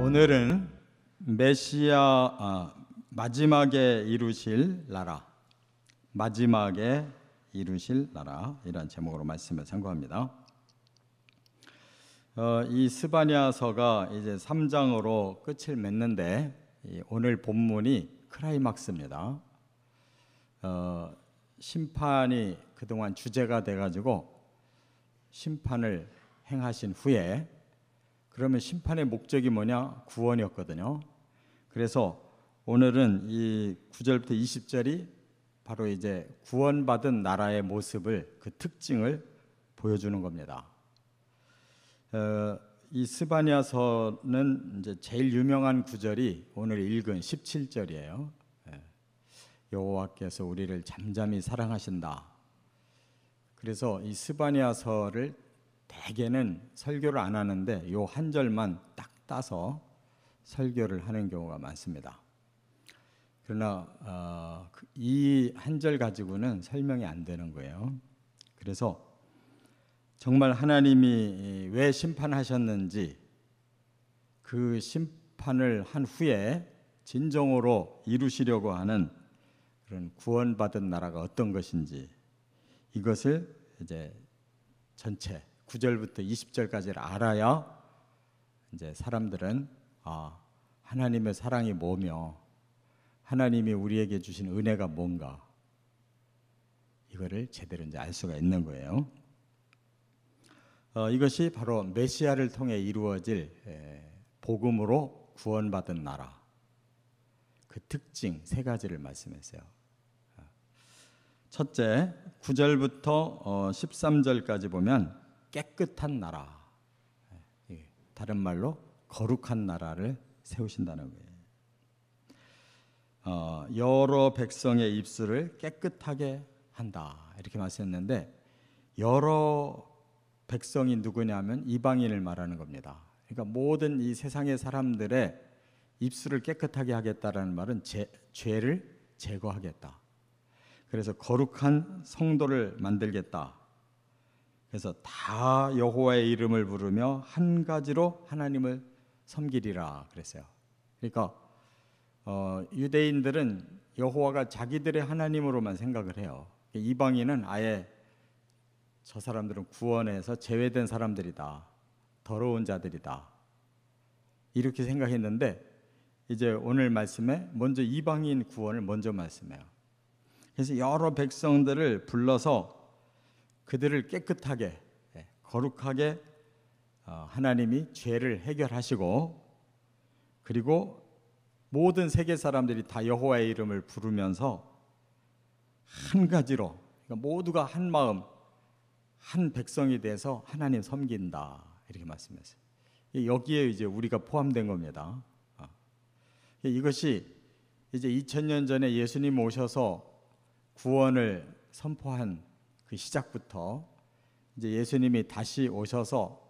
오늘은 메시아 마지막에 이루실 나라, 마지막에 이루실 나라 이런 제목으로 말씀을 상고합니다. 이 스바냐서가 이제 3장으로 끝을 맺는데 오늘 본문이 클라이막스입니다. 심판이 그동안 주제가 돼가지고 심판을 행하신 후에, 그러면 심판의 목적이 뭐냐? 구원이었거든요. 그래서 오늘은 이 9절부터 20절이 바로 이제 구원받은 나라의 모습을, 그 특징을 보여주는 겁니다. 이 스바냐서는 이제 제일 유명한 구절이 오늘 읽은 17절이에요. 여호와께서 우리를 잠잠히 사랑하신다. 그래서 이 스바냐서를 대개는 설교를 안 하는데 이 한 절만 딱 따서 설교를 하는 경우가 많습니다. 그러나 이 한 절 가지고는 설명이 안 되는 거예요. 그래서 정말 하나님이 왜 심판하셨는지, 그 심판을 한 후에 진정으로 이루시려고 하는 그런 구원받은 나라가 어떤 것인지, 이것을 이제 전체 9절부터 20절까지를 알아야 이제 사람들은 하나님의 사랑이 뭐며 하나님이 우리에게 주신 은혜가 뭔가, 이거를 제대로 이제 알 수가 있는 거예요. 이것이 바로 메시아를 통해 이루어질 복음으로 구원받은 나라, 그 특징 세 가지를 말씀했어요. 첫째, 9절부터 13절까지 보면 깨끗한 나라, 다른 말로 거룩한 나라를 세우신다는 거예요. 여러 백성의 입술을 깨끗하게 한다, 이렇게 말씀했는데, 여러 백성이 누구냐면 이방인을 말하는 겁니다. 그러니까 모든 이 세상의 사람들의 입술을 깨끗하게 하겠다라는 말은 죄를 제거하겠다. 그래서 거룩한 성도를 만들겠다. 그래서 다 여호와의 이름을 부르며 한 가지로 하나님을 섬기리라 그랬어요. 그러니까 유대인들은 여호와가 자기들의 하나님으로만 생각을 해요. 이방인은 아예 저 사람들은 구원에서 제외된 사람들이다, 더러운 자들이다, 이렇게 생각했는데, 이제 오늘 말씀에 먼저 이방인 구원을 먼저 말씀해요. 그래서 여러 백성들을 불러서 그들을 깨끗하게, 거룩하게 하나님이 죄를 해결하시고, 그리고 모든 세계 사람들이 다 여호와의 이름을 부르면서 한 가지로, 그러니까 모두가 한 마음, 한 백성이 돼서 하나님 섬긴다, 이렇게 말씀했어요. 여기에 이제 우리가 포함된 겁니다. 이것이 이제 2000년 전에 예수님 오셔서 구원을 선포한 그 시작부터 이제 예수님이 다시 오셔서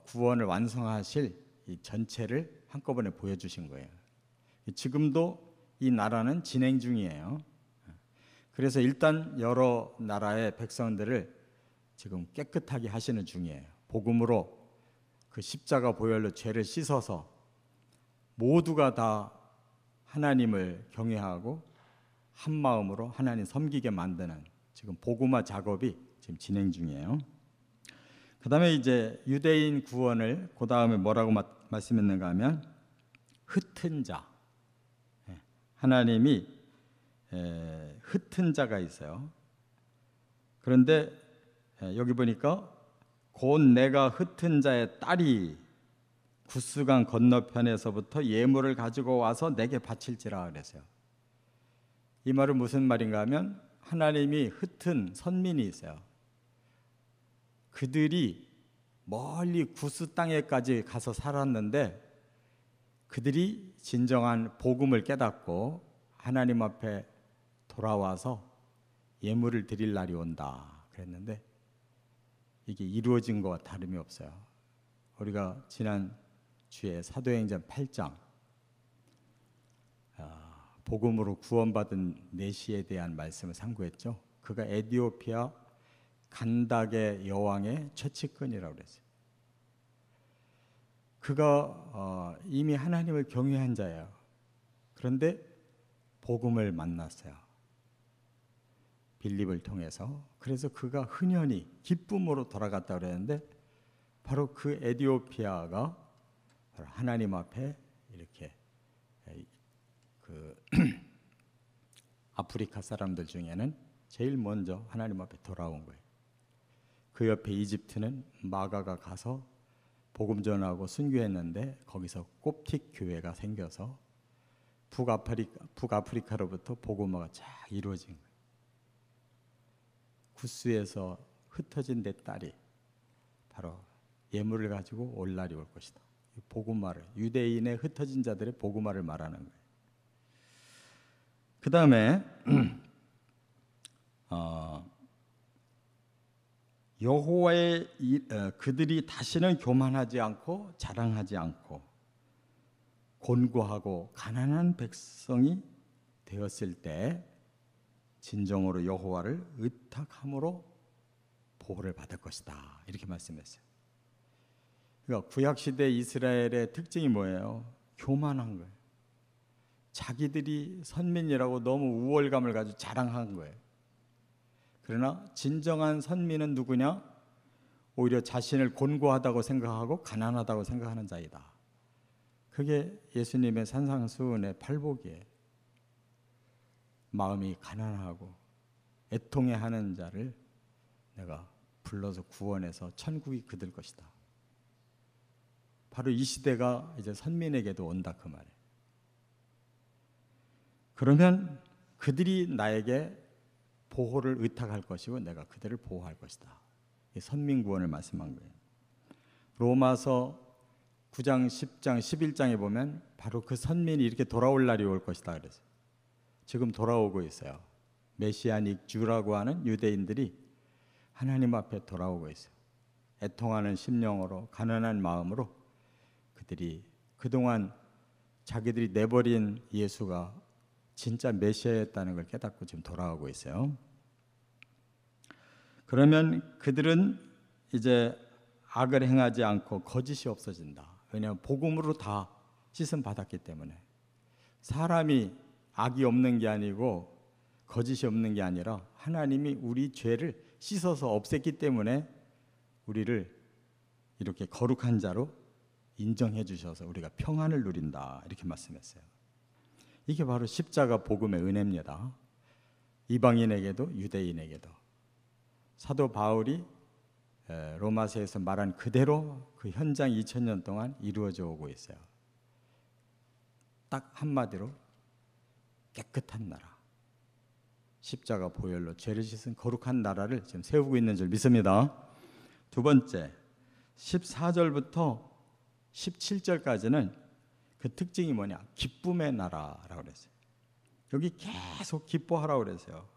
구원을 완성하실 이 전체를 한꺼번에 보여주신 거예요. 지금도 이 나라는 진행 중이에요. 그래서 일단 여러 나라의 백성들을 지금 깨끗하게 하시는 중이에요. 복음으로 그 십자가 보혈로 죄를 씻어서 모두가 다 하나님을 경외하고 한 마음으로 하나님 섬기게 만드는 지금 복음화 작업이 지금 진행 중이에요. 그 다음에 이제 유대인 구원을 그 다음에 뭐라고 말씀했는가 하면 흩은 자, 하나님이 흩은 자가 있어요. 그런데 여기 보니까 곧 내가 흩은 자의 딸이 구스강 건너편에서부터 예물을 가지고 와서 내게 바칠지라 그랬어요. 이 말은 무슨 말인가 하면 하나님이 흩은 선민이 있어요. 그들이 멀리 구스 땅에까지 가서 살았는데 그들이 진정한 복음을 깨닫고 하나님 앞에 돌아와서 예물을 드릴 날이 온다 그랬는데, 이게 이루어진 것과 다름이 없어요. 우리가 지난 주에 사도행전 8장 복음으로 구원받은 내시에 대한 말씀을 상고했죠. 그가 에티오피아 간닥의 여왕의 최측근이라고 그랬어요. 그가 이미 하나님을 경외한 자예요. 그런데 복음을 만났어요. 빌립을 통해서. 그래서 그가 흔연히 기쁨으로 돌아갔다 그랬는데 바로 그 에티오피아가 하나님 앞에 이렇게 그 아프리카 사람들 중에는 제일 먼저 하나님 앞에 돌아온 거예요. 그 옆에 이집트는 마가가 가서 복음 전하고 순교했는데 거기서 콥틱 교회가 생겨서 북아프리카로부터 복음화가 쫙 이루어진 거예요. 구스에서 흩어진 내 딸이 바로 예물을 가지고 올 날이 올 것이다. 복음화를, 유대인의 흩어진 자들의 복음화를 말하는 거예요. 그 다음에 여호와의 그들이 다시는 교만하지 않고 자랑하지 않고 곤고하고 가난한 백성이 되었을 때 진정으로 여호와를 의탁함으로 보호를 받을 것이다. 이렇게 말씀했어요. 그러니까 구약시대 이스라엘의 특징이 뭐예요? 교만한 거예요. 자기들이 선민이라고 너무 우월감을 가지고 자랑한 거예요. 그러나 진정한 선민은 누구냐? 오히려 자신을 곤고하다고 생각하고 가난하다고 생각하는 자이다. 그게 예수님의 산상수훈의 팔복이에요. 마음이 가난하고 애통해하는 자를 내가 불러서 구원해서 천국이 그들 것이다. 바로 이 시대가 이제 선민에게도 온다 그 말이에요. 그러면 그들이 나에게 보호를 의탁할 것이고 내가 그들을 보호할 것이다. 선민 구원을 말씀한 거예요. 로마서 9장, 10장, 11장에 보면 바로 그 선민이 이렇게 돌아올 날이 올 것이다 그랬어요. 지금 돌아오고 있어요. 메시아닉 주라고 하는 유대인들이 하나님 앞에 돌아오고 있어요. 애통하는 심령으로 가난한 마음으로 그들이 그동안 자기들이 내버린 예수가 진짜 메시아였다는 걸 깨닫고 지금 돌아오고 있어요. 그러면 그들은 이제 악을 행하지 않고 거짓이 없어진다. 왜냐하면 복음으로 다 씻음 받았기 때문에. 사람이 악이 없는 게 아니고 거짓이 없는 게 아니라 하나님이 우리 죄를 씻어서 없앴기 때문에 우리를 이렇게 거룩한 자로 인정해 주셔서 우리가 평안을 누린다. 이렇게 말씀했어요. 이게 바로 십자가 복음의 은혜입니다. 이방인에게도 유대인에게도. 사도 바울이 로마서에서 말한 그대로 그 현장 2000년 동안 이루어져 오고 있어요. 딱 한마디로 깨끗한 나라. 십자가 보혈로 죄를 씻은 거룩한 나라를 지금 세우고 있는 줄 믿습니다. 두 번째, 14절부터 17절까지는 그 특징이 뭐냐? 기쁨의 나라라고 그랬어요. 여기 계속 기뻐하라고 그랬어요.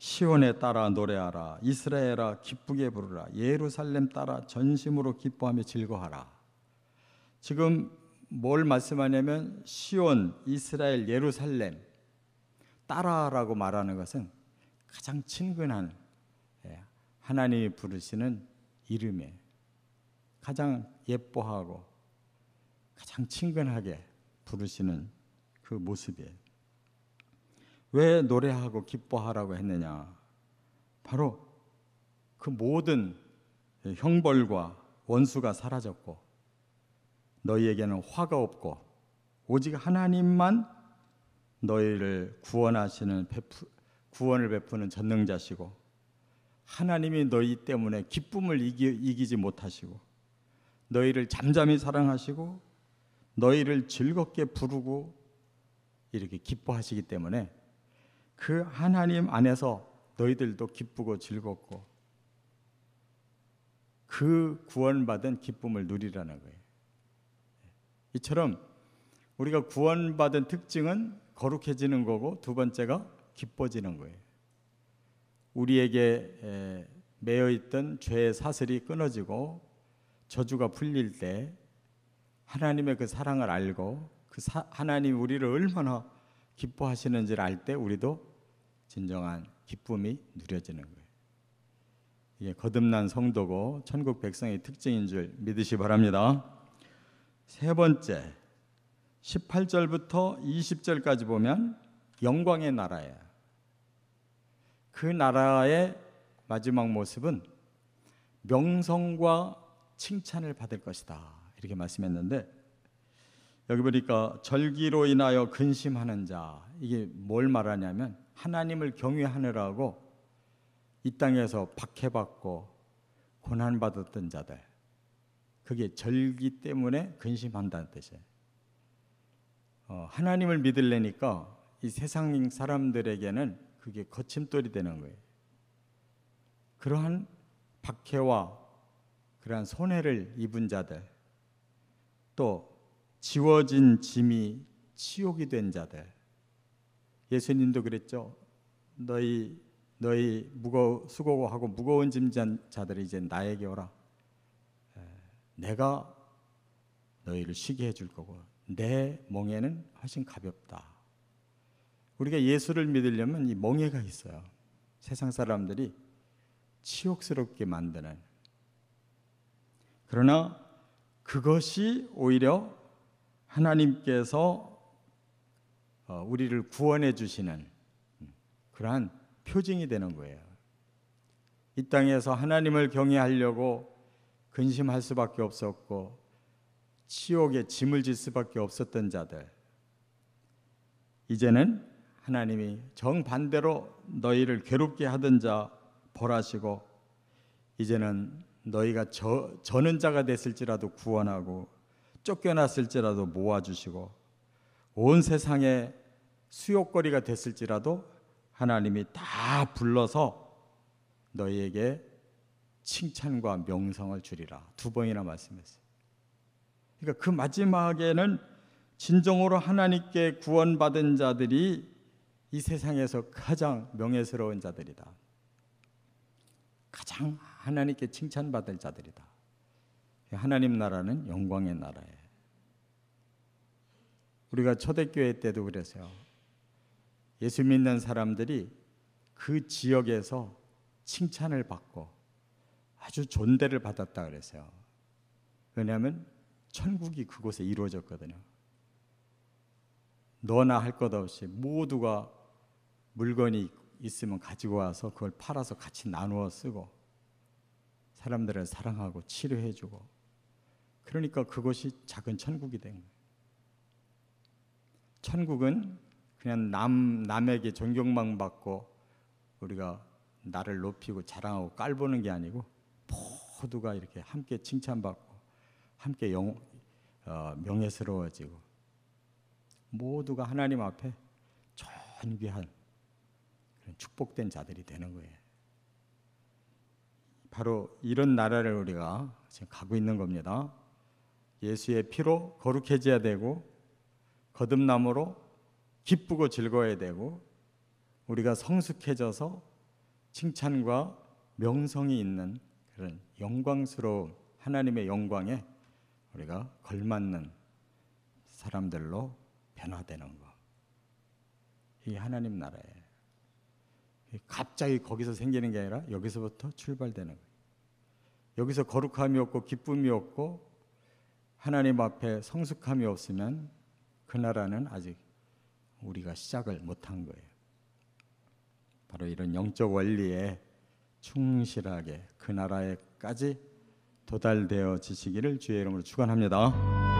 시온에 따라 노래하라. 이스라엘아 기쁘게 부르라. 예루살렘 따라 전심으로 기뻐하며 즐거워하라. 지금 뭘 말씀하냐면 시온, 이스라엘, 예루살렘 따라라고 말하는 것은 가장 친근한 하나님이 부르시는 이름이에요. 가장 예뻐하고 가장 친근하게 부르시는 그 모습이에요. 왜 노래하고 기뻐하라고 했느냐? 바로 그 모든 형벌과 원수가 사라졌고 너희에게는 화가 없고 오직 하나님만 너희를 구원을 베푸는 전능자시고 하나님이 너희 때문에 기쁨을 이기지 못하시고 너희를 잠잠히 사랑하시고 너희를 즐겁게 부르고 이렇게 기뻐하시기 때문에 그 하나님 안에서 너희들도 기쁘고 즐겁고 그 구원받은 기쁨을 누리라는 거예요. 이처럼 우리가 구원받은 특징은 거룩해지는 거고 두 번째가 기뻐지는 거예요. 우리에게 매여있던 죄의 사슬이 끊어지고 저주가 풀릴 때 하나님의 그 사랑을 알고 하나님이 우리를 얼마나 기뻐하시는지를 알 때 우리도 진정한 기쁨이 누려지는 거예요. 이게 거듭난 성도고 천국 백성의 특징인 줄 믿으시 바랍니다. 세 번째 18절부터 20절까지 보면 영광의 나라예요. 그 나라의 마지막 모습은 명성과 칭찬을 받을 것이다, 이렇게 말씀했는데, 여기 보니까 절기로 인하여 근심하는 자, 이게 뭘 말하냐면 하나님을 경외하느라고 이 땅에서 박해받고 고난받았던 자들, 그게 절기 때문에 근심한다는 뜻이에요. 하나님을 믿으려니까 이 세상 사람들에게는 그게 거침돌이 되는 거예요. 그러한 박해와 그러한 손해를 입은 자들, 또 지워진 짐이 치욕이 된 자들, 예수님도 그랬죠. 너희 수고하고 무거운 짐진 자들이 이제 나에게 오라. 내가 너희를 쉬게 해줄 거고 내 멍에는 훨씬 가볍다. 우리가 예수를 믿으려면 이 멍에가 있어요. 세상 사람들이 치욕스럽게 만드는. 그러나 그것이 오히려 하나님께서 우리를 구원해 주시는 그러한 표징이 되는 거예요. 이 땅에서 하나님을 경외하려고 근심할 수밖에 없었고 치욕에 짐을 질 수밖에 없었던 자들, 이제는 하나님이 정반대로 너희를 괴롭게 하던 자 벌하시고 이제는 너희가 저는 자가 됐을지라도 구원하고 쫓겨났을지라도 모아주시고 온 세상에 수욕거리가 됐을지라도 하나님이 다 불러서 너희에게 칭찬과 명성을 주리라, 2번이나 말씀했어요. 그러니까 그 마지막에는 진정으로 하나님께 구원받은 자들이 이 세상에서 가장 명예스러운 자들이다, 가장 하나님께 칭찬받을 자들이다. 하나님 나라는 영광의 나라예요. 우리가 초대교회 때도 그랬어요. 예수 믿는 사람들이 그 지역에서 칭찬을 받고 아주 존대를 받았다 그랬어요. 왜냐하면 천국이 그곳에 이루어졌거든요. 너나 할 것 없이 모두가 물건이 있으면 가지고 와서 그걸 팔아서 같이 나누어 쓰고 사람들을 사랑하고 치료해주고, 그러니까 그것이 작은 천국이 된 거예요. 천국은 그냥 남에게 존경만 받고 우리가 나를 높이고 자랑하고 깔보는 게 아니고 모두가 이렇게 함께 칭찬받고 함께 명예스러워지고 모두가 하나님 앞에 존귀한 그런 축복된 자들이 되는 거예요. 바로 이런 나라를 우리가 지금 가고 있는 겁니다. 예수의 피로 거룩해져야 되고 거듭남으로 기쁘고 즐거워야 되고 우리가 성숙해져서 칭찬과 명성이 있는 그런 영광스러운 하나님의 영광에 우리가 걸맞는 사람들로 변화되는 것, 이게 하나님 나라예요. 갑자기 거기서 생기는 게 아니라 여기서부터 출발되는 거예요. 여기서 거룩함이 없고 기쁨이 없고 하나님 앞에 성숙함이 없으면 그 나라는 아직 우리가 시작을 못한 거예요. 바로 이런 영적 원리에 충실하게 그 나라에까지 도달되어지시기를 주의 이름으로 축원합니다.